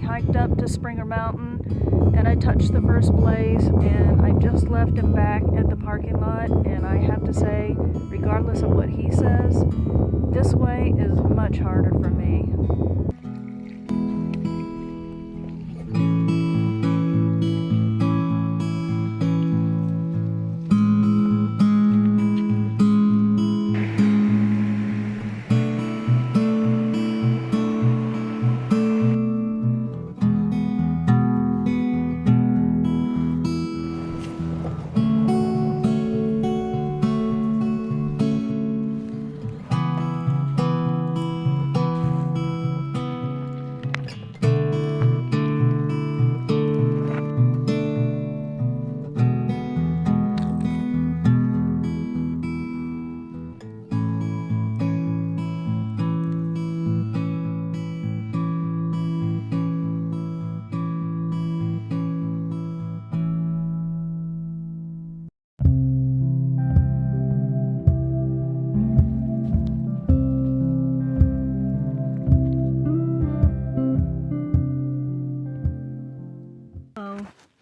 hiked up to Springer Mountain and I touched the first blaze, and I just left him back at the parking lot, and I have to say, regardless of what he says, this way is much harder for me.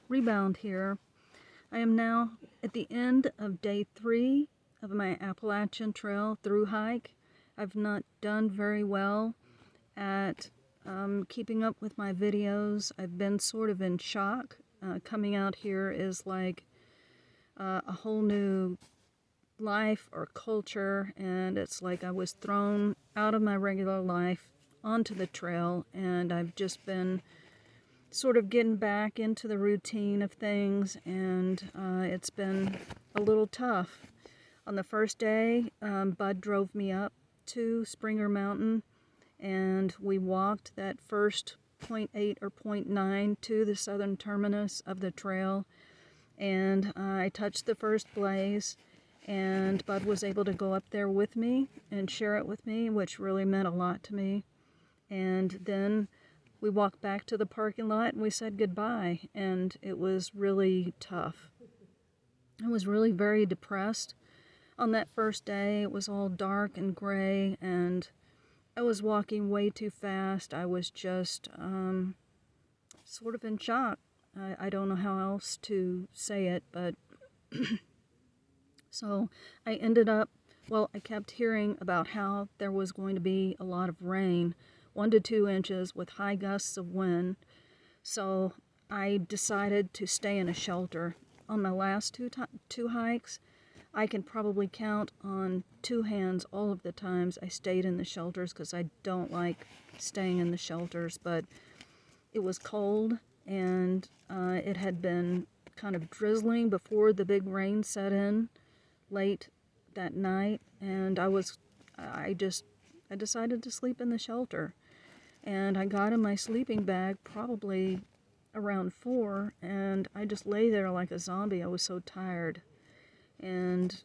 Rebound here. I am now at the end of day 3 of my Appalachian Trail through hike. I've not done very well at keeping up with my videos. I've been sort of in shock. Coming out here is like a whole new life or culture, and it's like I was thrown out of my regular life onto the trail, and I've just been sort of getting back into the routine of things, and it's been a little tough. On the first day, Bud drove me up to Springer Mountain, and we walked that first 0.8 or 0.9 to the southern terminus of the trail, and I touched the first blaze, and Bud was able to go up there with me and share it with me, which really meant a lot to me. And then we walked back to the parking lot and we said goodbye, and it was really tough. I was really very depressed on that first day. It was all dark and gray, and I was walking way too fast. I was just sort of in shock. I don't know how else to say it, but so I ended up, I kept hearing about how there was going to be a lot of rain, 1 to 2 inches with high gusts of wind. So I decided to stay in a shelter. On my last two hikes, I can probably count on 2 hands all of the times I stayed in the shelters, because I don't like staying in the shelters. But it was cold, and it had been kind of drizzling before the big rain set in late that night, and I decided to sleep in the shelter. And I got in my sleeping bag probably around 4, and I just lay there like a zombie. I was so tired. And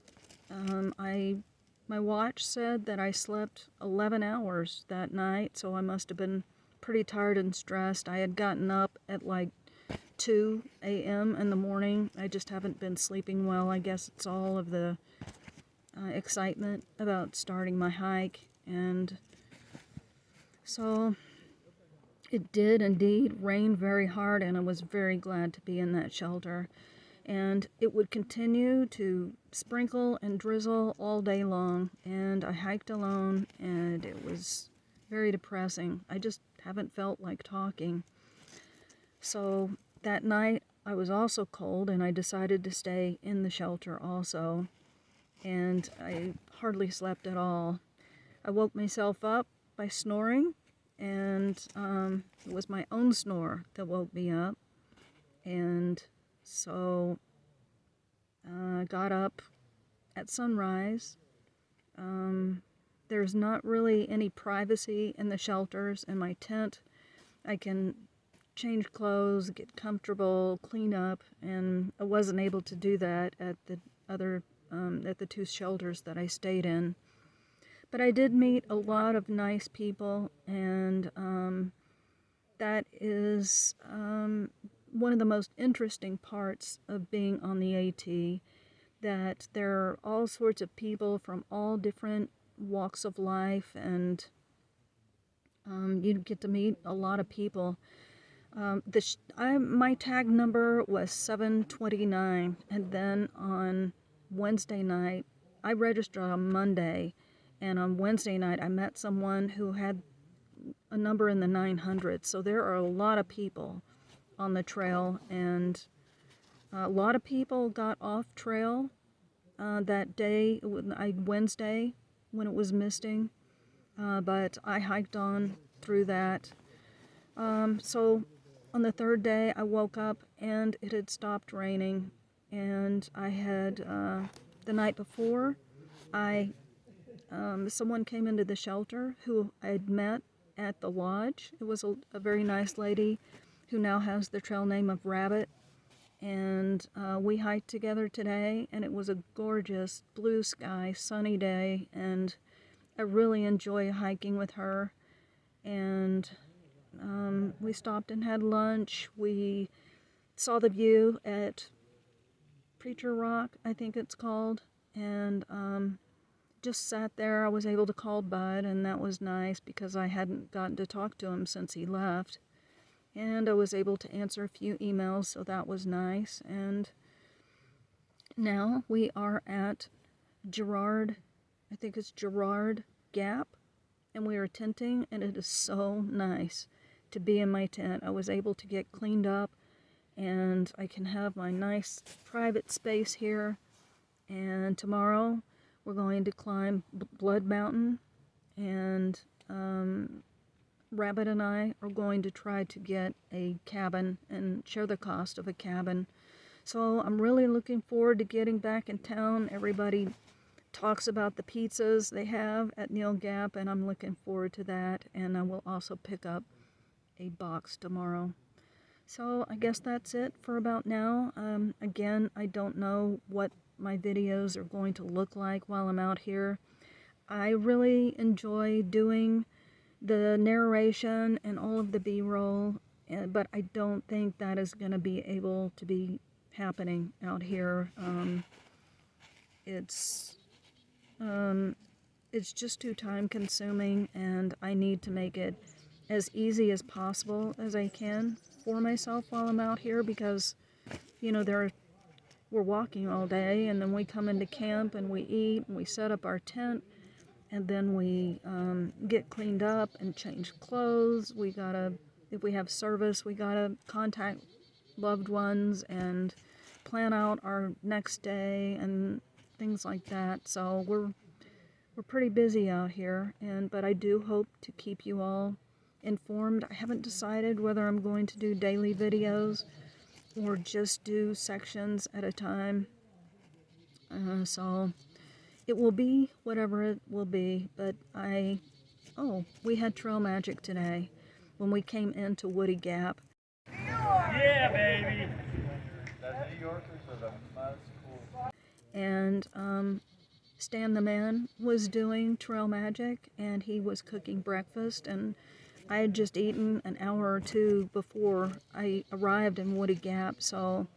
my watch said that I slept 11 hours that night, so I must have been pretty tired and stressed. I had gotten up at like 2 a.m. in the morning. I just haven't been sleeping well. I guess it's all of the excitement about starting my hike. And so it did indeed rain very hard, and I was very glad to be in that shelter. And it would continue to sprinkle and drizzle all day long, and I hiked alone, and it was very depressing. I just haven't felt like talking. So that night I was also cold, and I decided to stay in the shelter also, and I hardly slept at all. I woke myself up by snoring, and it was my own snore that woke me up. And so I got up at sunrise. There's not really any privacy in the shelters. In my tent, I can change clothes, get comfortable, clean up, and I wasn't able to do that at the other at the 2 shelters that I stayed in. But I did meet a lot of nice people, and that is one of the most interesting parts of being on the AT, that there are all sorts of people from all different walks of life, and you get to meet a lot of people. My tag number was 729, and then on Wednesday night, I registered on Monday, and on Wednesday night I met someone who had a number in the 900s. So there are a lot of people on the trail, and a lot of people got off trail that day, Wednesday, when it was misting, but I hiked on through that. So on the third day, I woke up and it had stopped raining, and I had, the night before, someone came into the shelter who I'd met at the lodge. It was a very nice lady who now has the trail name of Rabbit, and we hiked together today, and it was a gorgeous blue sky, sunny day, and I really enjoy hiking with her. And we stopped and had lunch. We saw the view at Preacher Rock, I think it's called, and just sat there. I was able to call Bud, and that was nice because I hadn't gotten to talk to him since he left. And I was able to answer a few emails, so that was nice. And now we are at Girard, I think it's Girard Gap, and we are tenting, and it is so nice to be in my tent. I was able to get cleaned up, and I can have my nice private space here. And tomorrow we're going to climb Blood Mountain, and Rabbit and I are going to try to get a cabin and share the cost of a cabin. So I'm really looking forward to getting back in town. Everybody talks about the pizzas they have at Neil Gap, and I'm looking forward to that. And I will also pick up a box tomorrow. So I guess that's it for about now. Again, I don't know what my videos are going to look like while I'm out here. I really enjoy doing the narration and all of the B-roll, but I don't think that is going to be able to be happening out here. It's just too time consuming, and I need to make it as easy as possible as I can for myself while I'm out here, because we're walking all day, and then we come into camp and we eat and we set up our tent, and then we get cleaned up and change clothes. If we have service, we gotta contact loved ones and plan out our next day and things like that. So we're pretty busy out here, but I do hope to keep you all informed. I haven't decided whether I'm going to do daily videos or just do sections at a time. So it will be whatever it will be, but we had trail magic today when we came into Woody Gap. Yeah, baby! The New Yorkers are the most cool. And Stan the Man was doing trail magic, and he was cooking breakfast, and I had just eaten an hour or two before I arrived in Woody Gap, so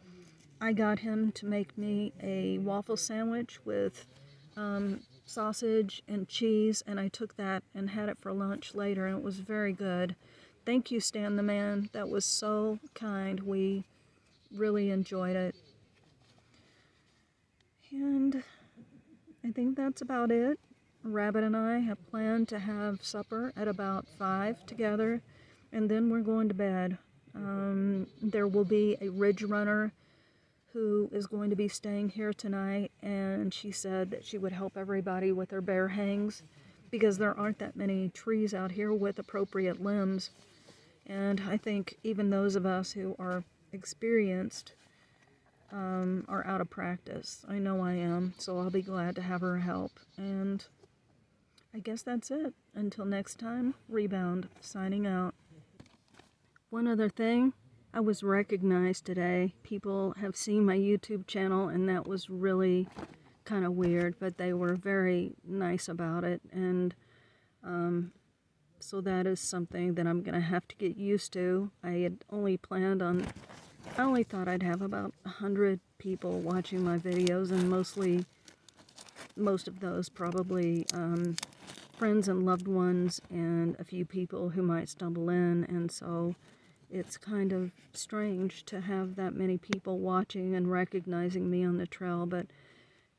I got him to make me a waffle sandwich with sausage and cheese, and I took that and had it for lunch later, and it was very good. Thank you, Stan the Man. That was so kind. We really enjoyed it. And I think that's about it. Rabbit and I have planned to have supper at about 5 together, and then we're going to bed. There will be a ridge runner who is going to be staying here tonight, and she said that she would help everybody with their bear hangs, because there aren't that many trees out here with appropriate limbs. And I think even those of us who are experienced are out of practice. I know I am, so I'll be glad to have her help. And I guess that's it. Until next time, Rebound, signing out. One other thing, I was recognized today. People have seen my YouTube channel, and that was really kind of weird, but they were very nice about it. And so that is something that I'm going to have to get used to. I only thought I'd have about 100 people watching my videos, and most of those probably friends and loved ones, and a few people who might stumble in. And so it's kind of strange to have that many people watching and recognizing me on the trail, but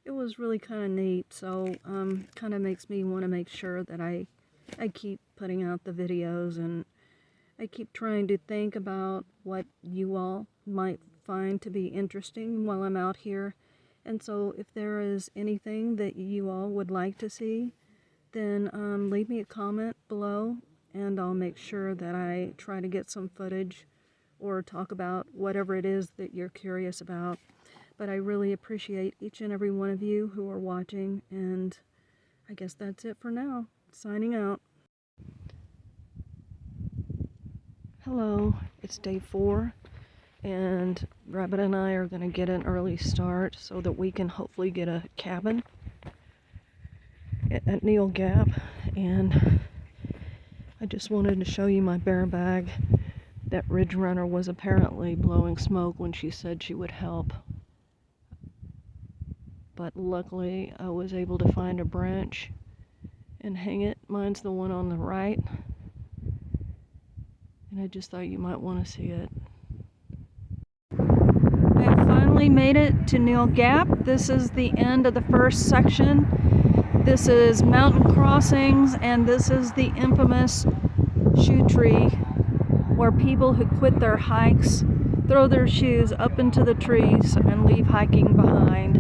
it was really kind of neat. So kind of makes me want to make sure that I keep putting out the videos, and I keep trying to think about what you all might find to be interesting while I'm out here. And so if there is anything that you all would like to see, then leave me a comment below, and I'll make sure that I try to get some footage or talk about whatever it is that you're curious about. But I really appreciate each and every one of you who are watching, and I guess that's it for now. Signing out. Hello, it's day 4, and Rabbit and I are going to get an early start so that we can hopefully get a cabin at Neal Gap. And I just wanted to show you my bear bag. That Ridge Runner was apparently blowing smoke when she said she would help, but luckily I was able to find a branch and hang it. Mine's the one on the right, and I just thought you might want to see it. I have finally made it to Neal Gap. This is the end of the first section. This is mountain crossings, and this is the infamous shoe tree where people who quit their hikes throw their shoes up into the trees and leave hiking behind.